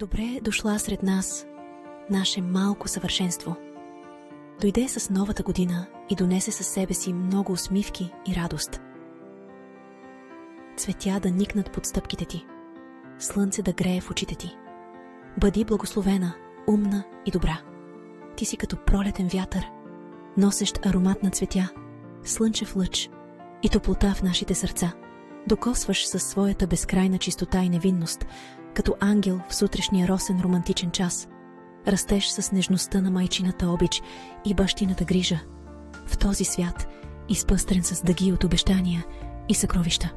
Добре дошла сред нас, наше малко съвършенство. Дойде с новата година и донесе със себе си много усмивки и радост. Цветя да никнат под стъпките ти, слънце да грее в очите ти. Бъди благословена, умна и добра. Ти си като пролетен вятър, носещ аромат на цветя, слънчев лъч и топлота в нашите сърца. Докосваш със своята безкрайна чистота и невинност, като ангел в сутрешния росен романтичен час. Растеш с нежността на майчината обич и бащината грижа. В този свят, изпъстрен с дъги от обещания и съкровища.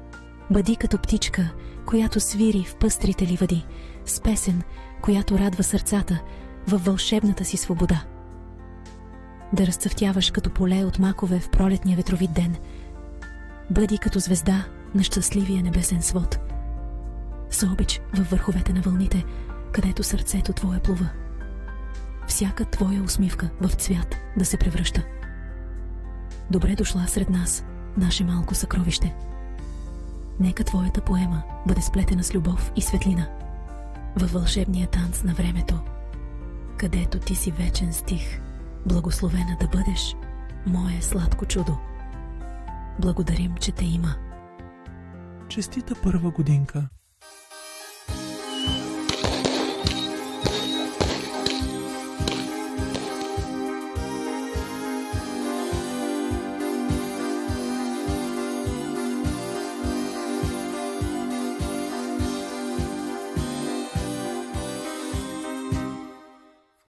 Бъди като птичка, която свири в пъстрите ливади, с песен, която радва сърцата във вълшебната си свобода. Да разцъфтяваш като поле от макове в пролетния ветровит ден. Бъди като звезда на щастливия небесен свод. С обич във върховете на вълните, където сърцето твое плува. Всяка твоя усмивка в цвят да се превръща. Добре дошла сред нас, наше малко съкровище. Нека твоята поема бъде сплетена с любов и светлина във вълшебния танц на времето, където ти си вечен стих. Благословена да бъдеш, мое сладко чудо. Благодарим, че те има. Честита първа годинка!